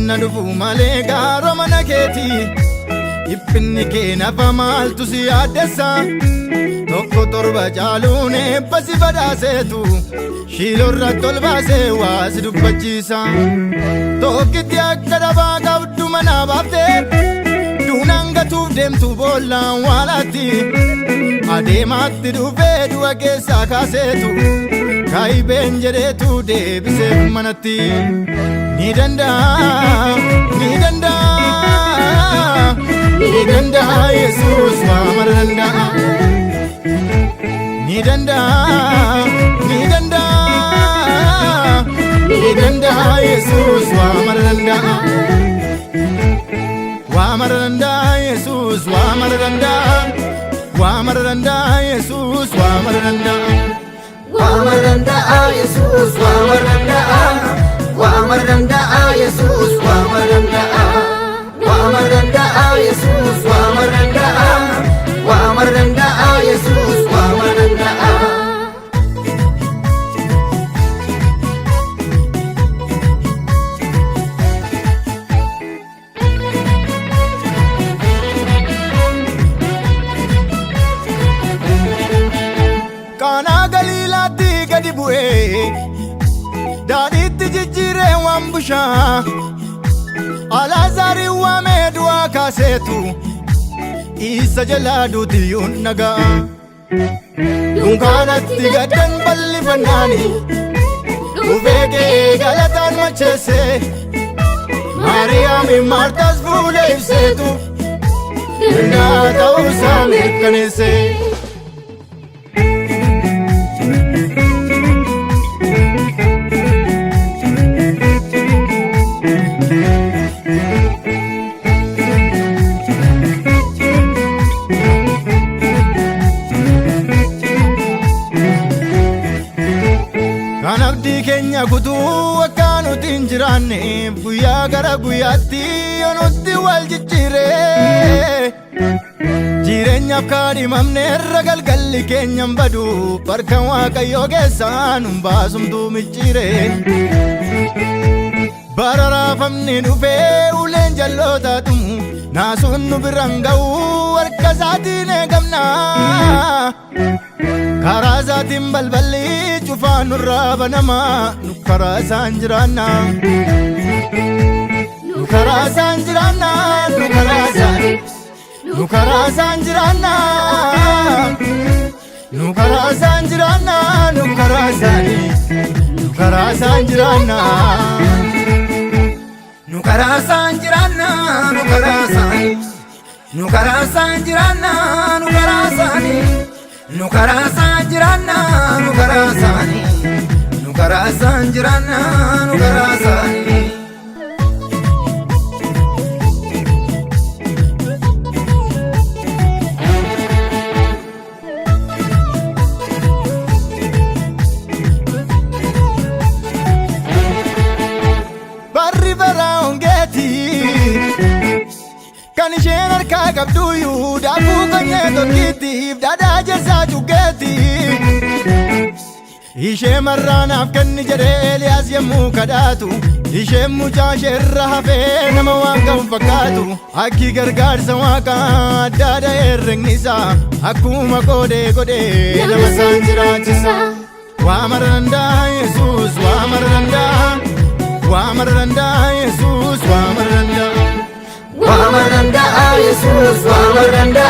na dhufu malee gaaroo mana keetii dhiphinni kee nafa maaltu si yaaddessa tokko torba caaluun eebba si badhaaseetu shiilorratti ol baasee waa si dubbachiisa tokkitti akka dhabaa qabdu manaa baaftee duunaan gatuuf deemtu boollaan waalaatti adeemaatti dhufee du'a keessaa kaaseetu kaayibeen jedheetu deebiseef manatti ni danda'a ni danda'a ni danda'a Yesuus waa mara danda'a ni danda'a ni danda'a ni danda'a Yesuus waa mara danda'a waa mara danda'a Yesuus waa mara danda'a waa mara danda'a Yesuus waa mara danda'a waa mara danda'a Yesuus waa mara danda'a waa mara danda'a Yesuus waa mara danda'a waa mara danda'a Yesuus waa mara danda'a waa mara danda'a Yesuus waa mara danda'a Kana Galiilaatti gadi bu'ee daadhiitti jijjiiree waan bushaa Alaazaariin waamee du'aa kaaseetu isa jalaa duutiyuun nagaa dunkaanatti gaddan bal'ifannaani dhufee kee galataan macheessee Maariyaamiin Maartaas fuula ibseetu danda'a ta'uusaa mirkaneessee Kan abdii keenya kutuu akka nuti hin jiraanne guyyaa gara guyyaatti yoo nuti wal jijjiiree jireenyaaf kaadhimamne irra galgalli keenyan badu barka Waaqayyoo keessaa nun baasumtuu micciiree bara raafamni dhufee uleen jalloota tumu naasuun nu biraan ga'u harka isaatiin eegamna karaa isaatiin balballi cufaa nurraa banama nu karaa isaan jiraanna nu karaa isaan jiraanna nu karaa isaan nu karaa isaan jiraanna nu karaa isaan jiraanna nu karaa isaan nu karaa isaan jiraanna nu karaa isaan jiraanna nu karaa isaan nu karaa isaan jiraanna nu karaa isaan nu karaa isaan jiraanna nu karaa isaan nu karaa isaan jiraanna nu karaa isaan Kan isheen harkaa qabduyyuu daakuu kanyee tokkittiif dhadhaa jessaa cuggeetti ishee marraanaaf kenni jedhee Eliyaas yemmuu kadhaatu isheen mucaa isheerra hafee nama waan qabu fakkaatu akki gargaarsa Waaqaa addaadha herregni isaa akkuma qoodee godhee nama isaan jiraachisa waa mara danda'a Yesuus waa mara danda'a waa mara danda'a Yesuus waa mara danda'a waa mara danda'a Yesuus waa mara danda'a